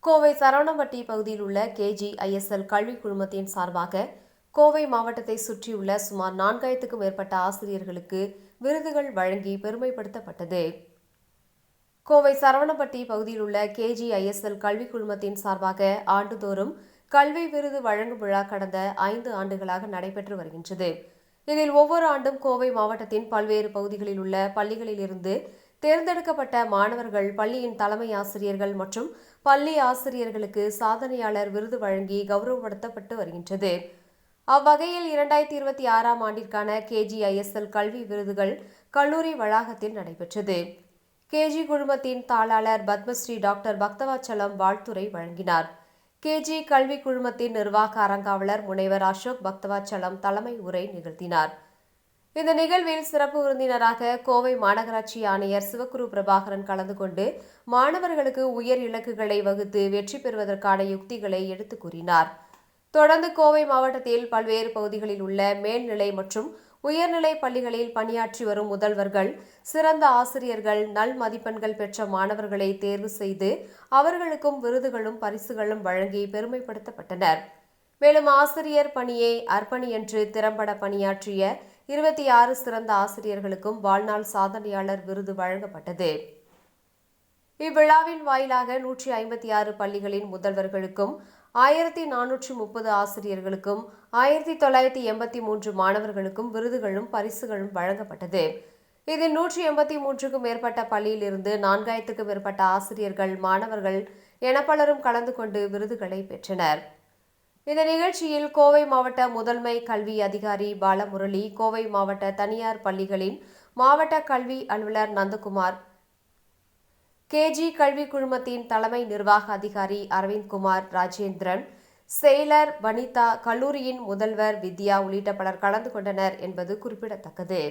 கோவை சரவணம்பட்டி பகுதியில் உள்ள KGISL கல்விக் குழுமத்தின் சார்பாக கோவை மாவட்டத்தை சுற்றியுள்ள சுமார் 4000க்கும் மேற்பட்ட ஆசிரியர்களுக்கு விருதுகள் வழங்கி பெருமைப்படுத்தப்பட்டது. கோவை சரவணம்பட்டி பகுதியில் உள்ள KGISL கல்விக் குழுமத்தின் சார்பாக ஆண்டுதோறும் கல்வி விருது வழங்கும் விழா கடந்த 5 ஆண்டுகளாக நடைபெற்று வருகின்றது. இதில் ஒவ்வொரு ஆண்டும் கோவை மாவட்டத்தின் பல்வேறு பகுதிகளில் உள்ள பள்ளிகளிலிருந்து தேர்ந்தெடுக்கப்பட்ட மாணவர்கள், பள்ளியின் தலைமை ஆசிரியர்கள் மற்றும் பள்ளி ஆசிரியர்களுக்கு சாதனையாளர் விருது வழங்கி கௌரவப்படுத்தப்பட்டு வருகின்றது. அவ்வகையில் 2026ஆம் ஆண்டிற்கான KGISL கல்வி விருதுகள் கல்லூரி வளாகத்தில் நடைபெற்றது. KG குழுமத்தின் தாளாளர் பத்மஸ்ரீ டாக்டர் பக்தவாச்சலம் வாழ்த்துரை வழங்கினார். KG கல்வி குழுமத்தின் நிர்வாக அறங்காவலர் முனைவர் அசோக் பக்தவாச்சலம் தலைமை உரை நிகழ்த்தினார். இந்த நிகழ்வில் சிறப்பு விருந்தினராக கோவை மாநகராட்சி ஆணையர் சிவகுரு பிரபாகரன் கலந்து கொண்டு மாணவர்களுக்கு உயர் இலக்குகளை வகுத்து வெற்றி பெறுவதற்கான யுக்திகளை எடுத்துக் கூறினார். தொடர்ந்து கோவை மாவட்டத்தில் பல்வேறு பகுதிகளில் உள்ள மேல்நிலை மற்றும் உயர்நிலை பள்ளிகளில் பணியாற்றி வரும் முதல்வர்கள், சிறந்த ஆசிரியர்கள், நல் மதிப்பெண்கள் பெற்ற மாணவர்களை தேர்வு செய்து அவர்களுக்கும் விருதுகளும் பரிசுகளும் வழங்கி பெருமைப்படுத்தப்பட்டனர். மேலும் ஆசிரியர் பணியை அர்ப்பணி என்று திறம்பட பணியாற்றிய 26 சிறந்த ஆசிரியர்களுக்கும் வாழ்நாள் சாதனையாளர் விருது வழங்கப்பட்டது. இவ்விழாவின் வாயிலாக 156 பள்ளிகளின் முதல்வர்களுக்கும் 1430 ஆசிரியர்களுக்கும் 1983 மாணவர்களுக்கும் விருதுகளும் பரிசுகளும் வழங்கப்பட்டது. இதில் 183க்கும் மேற்பட்ட பள்ளியிலிருந்து 4000க்கும் மேற்பட்ட ஆசிரியர்கள், மாணவர்கள் என பலரும் கலந்து கொண்டு விருதுகளை பெற்றனர். இந்த நிகழ்ச்சியில் கோவை மாவட்ட முதன்மை கல்வி அதிகாரி பாலமுரளி, கோவை மாவட்ட தனியார் பள்ளிகளின் மாவட்ட கல்வி அலுவலர் நந்தகுமார், KG கல்வி குழுமத்தின் தலைமை நிர்வாக அதிகாரி அரவிந்த்குமார், ராஜேந்திரன், செயலர் வனிதா, கல்லூரியின் முதல்வர் வித்யா உள்ளிட்ட பலர் கலந்து கொண்டனர் என்பது குறிப்பிடத்தக்கது.